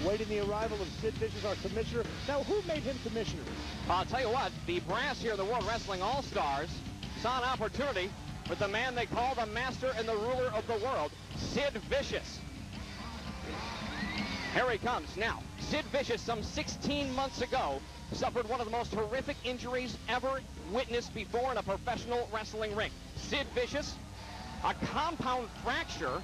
awaiting the arrival of Sid Vicious, our commissioner. Now, who made him commissioner? I'll tell you what, the brass here, the World Wrestling All-Stars, saw an opportunity with the man they call the master and the ruler of the world, Sid Vicious. Here he comes. Now, Sid Vicious, some 16 months ago, suffered one of the most horrific injuries ever witnessed before in a professional wrestling ring. Sid Vicious, a compound fracture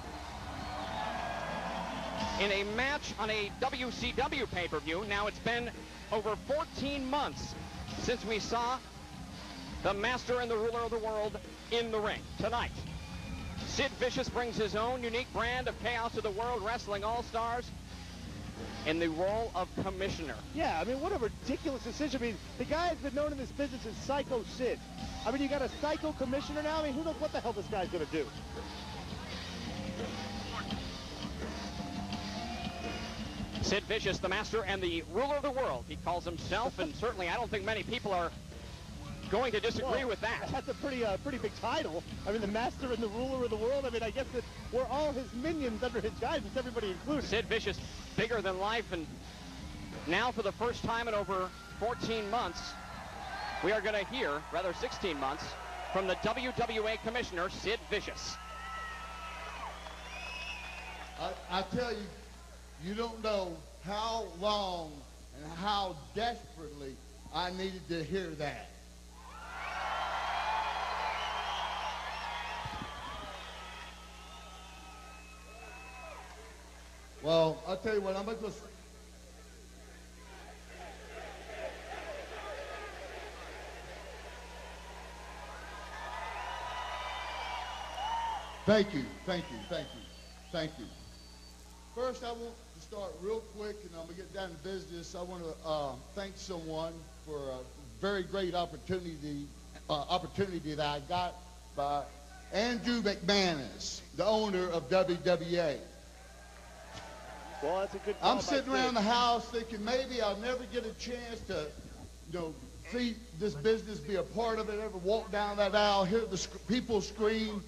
in a match on a WCW pay-per-view. Now, it's been over 14 months since we saw the master and the ruler of the world in the ring. Tonight, Sid Vicious brings his own unique brand of chaos to the World Wrestling All-Stars in the role of commissioner. Yeah, I mean, what a ridiculous decision. I mean, the guy has been known in this business as Psycho Sid. I mean, you got a psycho commissioner now? I mean, who knows what the hell this guy's going to do? Sid Vicious, the master and the ruler of the world, he calls himself, and certainly I don't think many people are going to disagree with that. That's a pretty big title. I mean, the master and the ruler of the world. I mean, I guess that we're all his minions under his guidance, everybody included. Sid Vicious, bigger than life, and now for the first time in over 14 months, we are going to hear, rather 16 months, from the WWA commissioner, Sid Vicious. I tell you, you don't know how long and how desperately I needed to hear that. Well, I'll tell you what, I'm going to... Thank you. First, I want to start real quick, and I'm going to get down to business. I want to thank someone for a very great opportunity that I got by Andrew McManus, the owner of WWA. Well, that's a good call. I'm sitting around the house thinking maybe I'll never get a chance to, see this business, be a part of it, ever walk down that aisle, hear the people scream,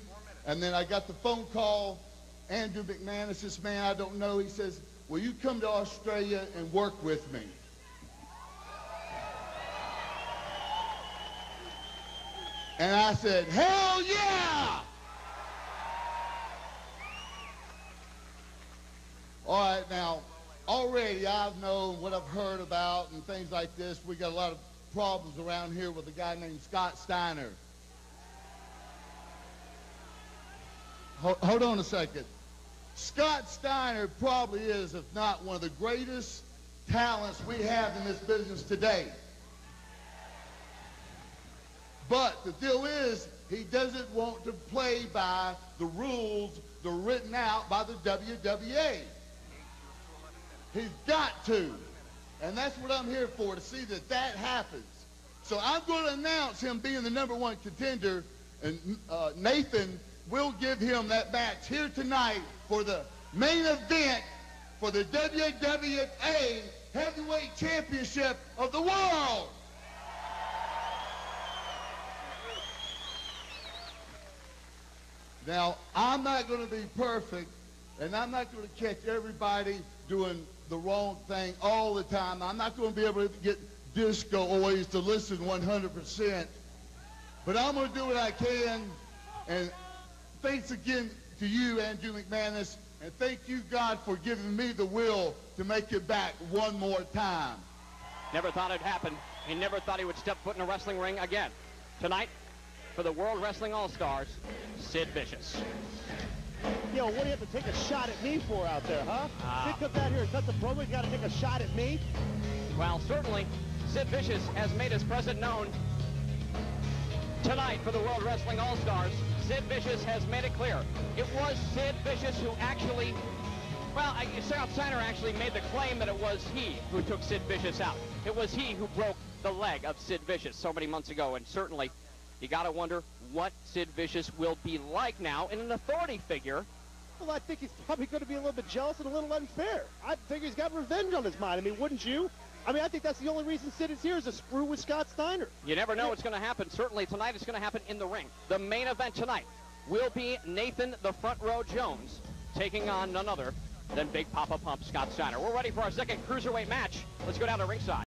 and then I got the phone call. Andrew McManus, this man I don't know, he says, will you come to Australia and work with me? And I said, hell yeah! All right, now, already I've known what I've heard about and things like this. We got a lot of problems around here with a guy named Scott Steiner. Hold on a second. Scott Steiner probably is, if not one of the greatest talents we have in this business today. But the deal is, he doesn't want to play by the rules that are written out by the WWA. He's got to. And that's what I'm here for, to see that that happens. So I'm going to announce him being the #1 contender, and Nathan will give him that match here tonight for the main event for the WWA Heavyweight Championship of the world. Now, I'm not going to be perfect, and I'm not going to catch everybody doing the wrong thing all the time. I'm not going to be able to get disco always to listen 100%, but I'm going to do what I can. And thanks again to you, Andrew McManus, and thank you, God, for giving me the will to make it back one more time. Never thought it'd happen. He never thought he would step foot in a wrestling ring again. Tonight, for the World Wrestling All-Stars, Sid Vicious. Yo, what do you have to take a shot at me for out there, huh? Sid comes out here and cuts the promo, he's got to take a shot at me? Well, certainly, Sid Vicious has made his presence known tonight for the World Wrestling All-Stars. Sid Vicious has made it clear. It was Sid Vicious who actually, well, Scott Steiner actually made the claim that it was he who took Sid Vicious out. It was he who broke the leg of Sid Vicious so many months ago, and certainly you got to wonder what Sid Vicious will be like now in an authority figure. Well, I think he's probably going to be a little bit jealous and a little unfair. I think he's got revenge on his mind. I mean, wouldn't you? I mean, I think that's the only reason Sid is here, is to screw with Scott Steiner. You never know what's going to happen. Certainly tonight it's going to happen in the ring. The main event tonight will be Nathan the Front Row Jones taking on none other Then Big Papa Pump Scott Steiner. We're ready for our second cruiserweight match. Let's go down to ringside.